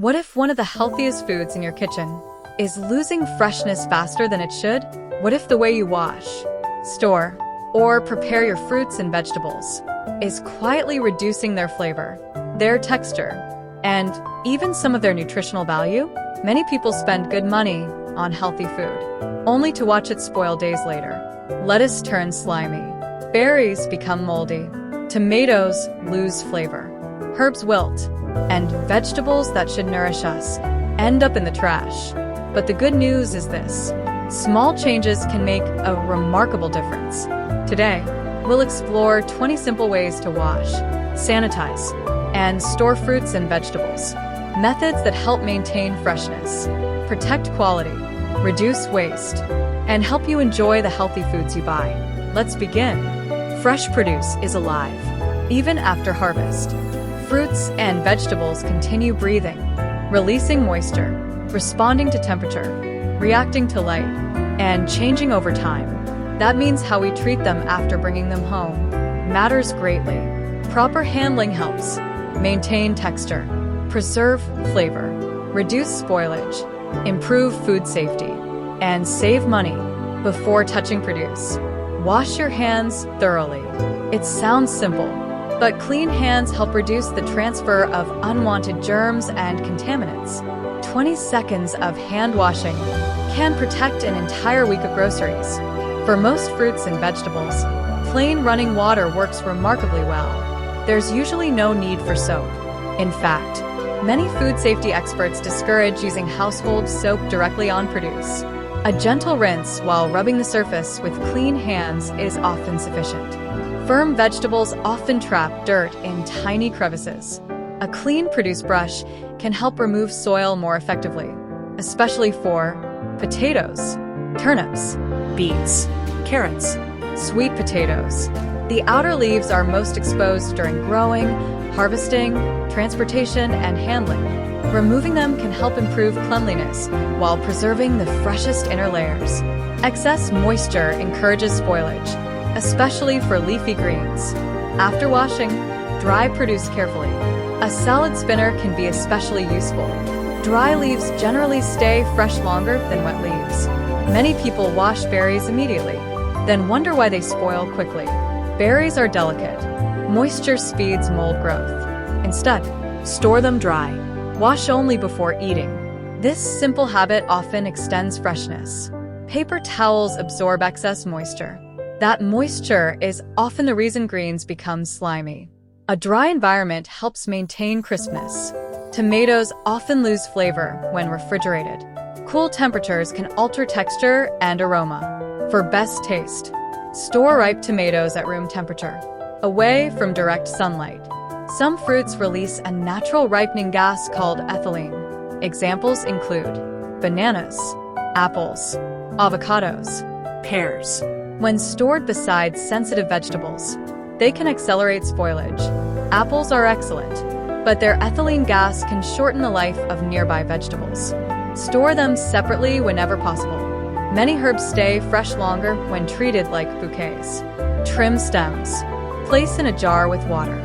What if one of the healthiest foods in your kitchen is losing freshness faster than it should? What if the way you wash, store, or prepare your fruits and vegetables is quietly reducing their flavor, their texture, and even some of their nutritional value? Many people spend good money on healthy food, only to watch it spoil days later. Lettuce turns slimy, berries become moldy, tomatoes lose flavor, herbs wilt, and vegetables that should nourish us end up in the trash. But the good news is this: small changes can make a remarkable difference. Today, we'll explore 20 simple ways to wash, sanitize, and store fruits and vegetables. Methods that help maintain freshness, protect quality, reduce waste, and help you enjoy the healthy foods you buy. Let's begin. Fresh produce is alive, even after harvest. Fruits and vegetables continue breathing, releasing moisture, responding to temperature, reacting to light, and changing over time. That means how we treat them after bringing them home matters greatly. Proper handling helps maintain texture, preserve flavor, reduce spoilage, improve food safety, and save money before touching produce. Wash your hands thoroughly. It sounds simple, but clean hands help reduce the transfer of unwanted germs and contaminants. 20 seconds of hand washing can protect an entire week of groceries. For most fruits and vegetables, plain running water works remarkably well. There's usually no need for soap. In fact, many food safety experts discourage using household soap directly on produce. A gentle rinse while rubbing the surface with clean hands is often sufficient. Firm vegetables often trap dirt in tiny crevices. A clean produce brush can help remove soil more effectively, especially for potatoes, turnips, beets, carrots, sweet potatoes. The outer leaves are most exposed during growing, harvesting, transportation, and handling. Removing them can help improve cleanliness while preserving the freshest inner layers. Excess moisture encourages spoilage, especially for leafy greens. After washing, dry produce carefully. A salad spinner can be especially useful. Dry leaves generally stay fresh longer than wet leaves. Many people wash berries immediately, then wonder why they spoil quickly. Berries are delicate. Moisture speeds mold growth. Instead, store them dry. Wash only before eating. This simple habit often extends freshness. Paper towels absorb excess moisture. That moisture is often the reason greens become slimy. A dry environment helps maintain crispness. Tomatoes often lose flavor when refrigerated. Cool temperatures can alter texture and aroma. For best taste, store ripe tomatoes at room temperature, away from direct sunlight. Some fruits release a natural ripening gas called ethylene. Examples include bananas, apples, avocados, pears. When stored beside sensitive vegetables, they can accelerate spoilage. Apples are excellent, but their ethylene gas can shorten the life of nearby vegetables. Store them separately whenever possible. Many herbs stay fresh longer when treated like bouquets. Trim stems. Place in a jar with water.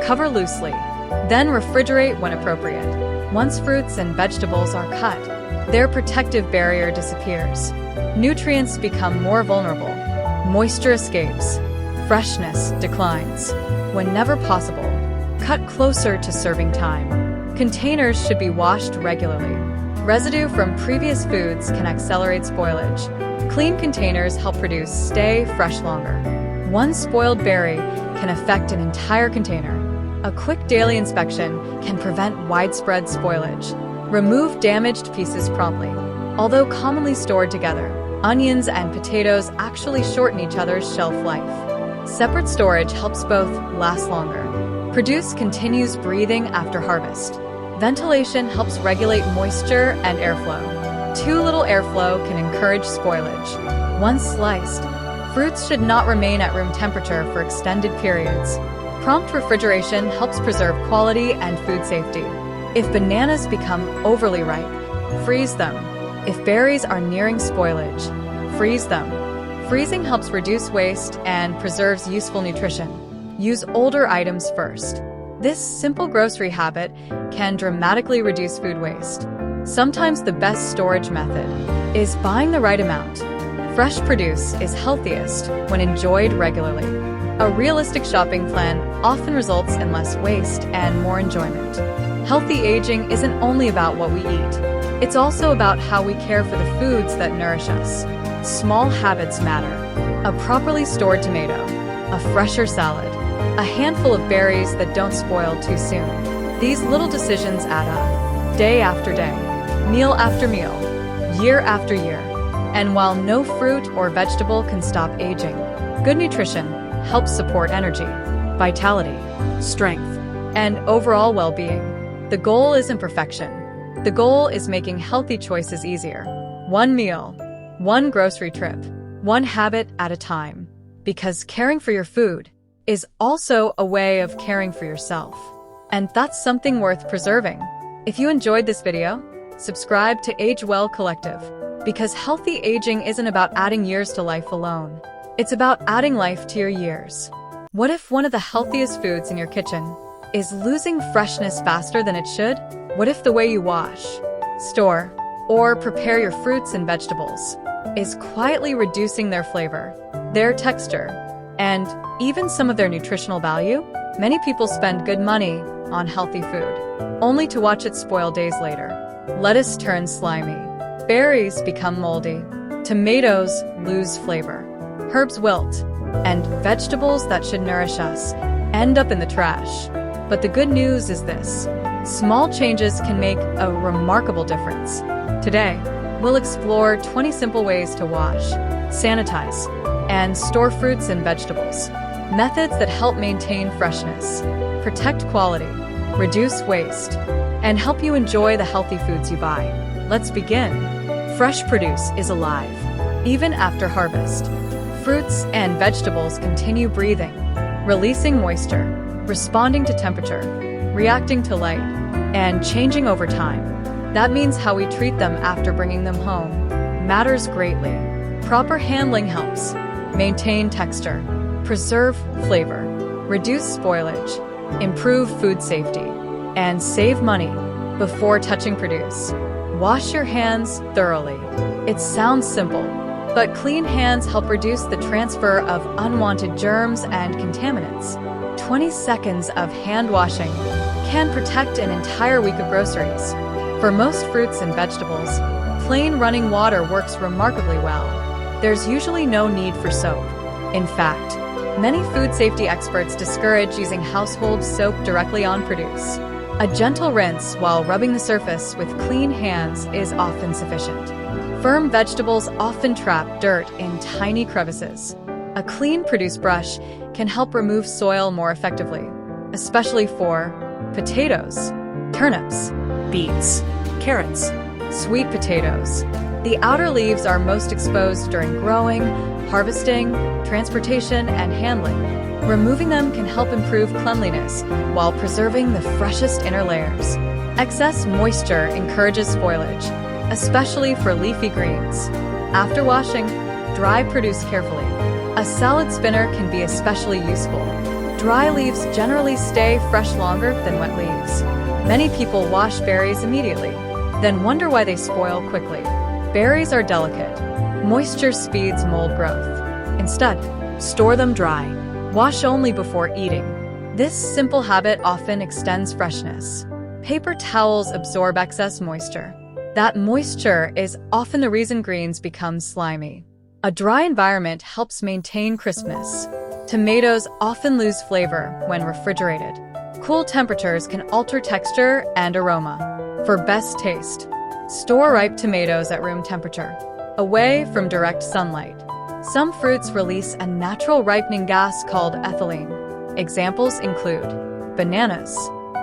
Cover loosely, then refrigerate when appropriate. Once fruits and vegetables are cut, their protective barrier disappears. Nutrients become more vulnerable. Moisture escapes. Freshness declines. Whenever possible, cut closer to serving time. Containers should be washed regularly. Residue from previous foods can accelerate spoilage. Clean containers help produce stay fresh longer. One spoiled berry can affect an entire container. A quick daily inspection can prevent widespread spoilage. Remove damaged pieces promptly. Although commonly stored together, onions and potatoes actually shorten each other's shelf life. Separate storage helps both last longer. Produce continues breathing after harvest. Ventilation helps regulate moisture and airflow. Too little airflow can encourage spoilage. Once sliced, fruits should not remain at room temperature for extended periods. Prompt refrigeration helps preserve quality and food safety. If bananas become overly ripe, freeze them. If berries are nearing spoilage, freeze them. Freezing helps reduce waste and preserves useful nutrition. Use older items first. This simple grocery habit can dramatically reduce food waste. Sometimes the best storage method is buying the right amount. Fresh produce is healthiest when enjoyed regularly. A realistic shopping plan often results in less waste and more enjoyment. Healthy aging isn't only about what we eat. It's also about how we care for the foods that nourish us. Small habits matter. A properly stored tomato, a fresher salad, a handful of berries that don't spoil too soon. These little decisions add up, day after day, meal after meal, year after year. And while no fruit or vegetable can stop aging, good nutrition helps support energy, vitality, strength, and overall well-being. The goal isn't perfection. The goal is making healthy choices easier. One meal, one grocery trip, one habit at a time. Because caring for your food is also a way of caring for yourself. And that's something worth preserving. If you enjoyed this video, subscribe to Agewell Collective. Because healthy aging isn't about adding years to life alone. It's about adding life to your years. What if one of the healthiest foods in your kitchen is losing freshness faster than it should? What if the way you wash, store, or prepare your fruits and vegetables is quietly reducing their flavor, their texture, and even some of their nutritional value? Many people spend good money on healthy food, only to watch it spoil days later. Lettuce turns slimy, berries become moldy, tomatoes lose flavor, herbs wilt, and vegetables that should nourish us end up in the trash. But the good news is this: small changes can make a remarkable difference. Today, we'll explore 20 simple ways to wash, sanitize, and store fruits and vegetables. Methods that help maintain freshness, protect quality, reduce waste, and help you enjoy the healthy foods you buy. Let's begin. Fresh produce is alive, even after harvest. Fruits and vegetables continue breathing, releasing moisture, responding to temperature, reacting to light, and changing over time. That means how we treat them after bringing them home matters greatly. Proper handling helps maintain texture, preserve flavor, reduce spoilage, improve food safety, and save money before touching produce. Wash your hands thoroughly. It sounds simple, but clean hands help reduce the transfer of unwanted germs and contaminants. 20 seconds of hand washing can protect an entire week of groceries. For most fruits and vegetables, plain running water works remarkably well. There's usually no need for soap. In fact, many food safety experts discourage using household soap directly on produce. A gentle rinse while rubbing the surface with clean hands is often sufficient. Firm vegetables often trap dirt in tiny crevices. A clean produce brush can help remove soil more effectively, especially for potatoes, turnips, beets, carrots, sweet potatoes. The outer leaves are most exposed during growing, harvesting, transportation, and handling. Removing them can help improve cleanliness while preserving the freshest inner layers. Excess moisture encourages foliage, especially for leafy greens. After washing, dry produce carefully. A salad spinner can be especially useful. Dry leaves generally stay fresh longer than wet leaves. Many people wash berries immediately, then wonder why they spoil quickly. Berries are delicate. Moisture speeds mold growth. Instead, store them dry. Wash only before eating. This simple habit often extends freshness. Paper towels absorb excess moisture. That moisture is often the reason greens become slimy. A dry environment helps maintain crispness. Tomatoes often lose flavor when refrigerated. Cool temperatures can alter texture and aroma. For best taste, store ripe tomatoes at room temperature, away from direct sunlight. Some fruits release a natural ripening gas called ethylene. Examples include bananas,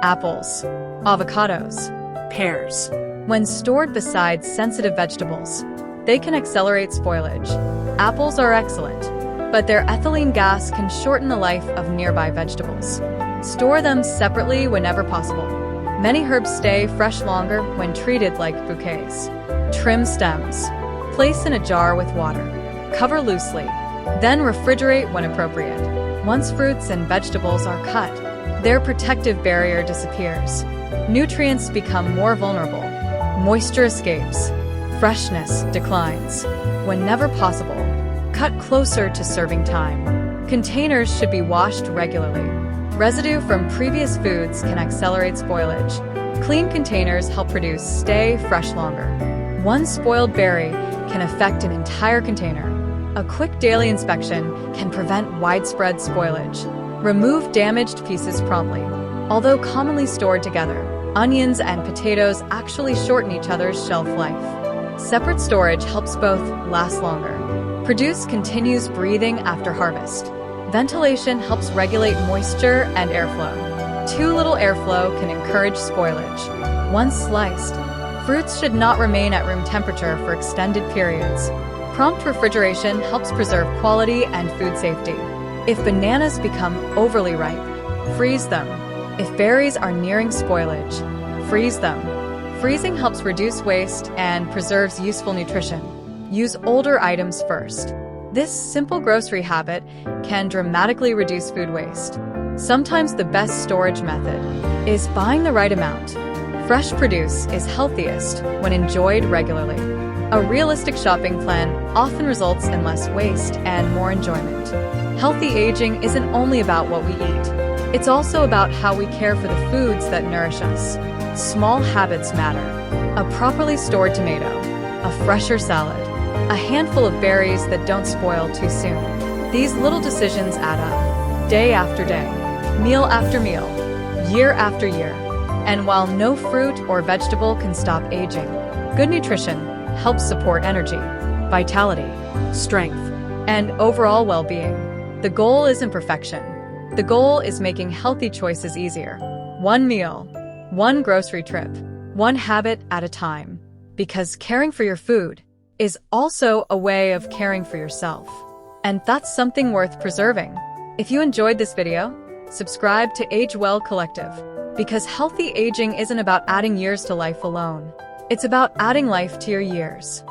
apples, avocados, pears. When stored beside sensitive vegetables, they can accelerate spoilage. Apples are excellent, but their ethylene gas can shorten the life of nearby vegetables. Store them separately whenever possible. Many herbs stay fresh longer when treated like bouquets. Trim stems. Place in a jar with water. Cover loosely, then refrigerate when appropriate. Once fruits and vegetables are cut, their protective barrier disappears. Nutrients become more vulnerable. Moisture escapes. Freshness declines. Whenever possible, cut closer to serving time. Containers should be washed regularly. Residue from previous foods can accelerate spoilage. Clean containers help produce stay fresh longer. One spoiled berry can affect an entire container. A quick daily inspection can prevent widespread spoilage. Remove damaged pieces promptly. Although commonly stored together, onions and potatoes actually shorten each other's shelf life. Separate storage helps both last longer. Produce continues breathing after harvest. Ventilation helps regulate moisture and airflow. Too little airflow can encourage spoilage. Once sliced, fruits should not remain at room temperature for extended periods. Prompt refrigeration helps preserve quality and food safety. If bananas become overly ripe, freeze them. If berries are nearing spoilage, freeze them. Freezing helps reduce waste and preserves useful nutrition. Use older items first. This simple grocery habit can dramatically reduce food waste. Sometimes the best storage method is buying the right amount. Fresh produce is healthiest when enjoyed regularly. A realistic shopping plan often results in less waste and more enjoyment. Healthy aging isn't only about what we eat. It's also about how we care for the foods that nourish us. Small habits matter. A properly stored tomato, a fresher salad, a handful of berries that don't spoil too soon. These little decisions add up, day after day, meal after meal, year after year. And while no fruit or vegetable can stop aging, good nutrition helps support energy, vitality, strength, and overall well-being. The goal isn't perfection. The goal is making healthy choices easier. One meal, one grocery trip, one habit at a time. Because caring for your food is also a way of caring for yourself. And that's something worth preserving. If you enjoyed this video, subscribe to Agewell Collective. Because healthy aging isn't about adding years to life alone. It's about adding life to your years.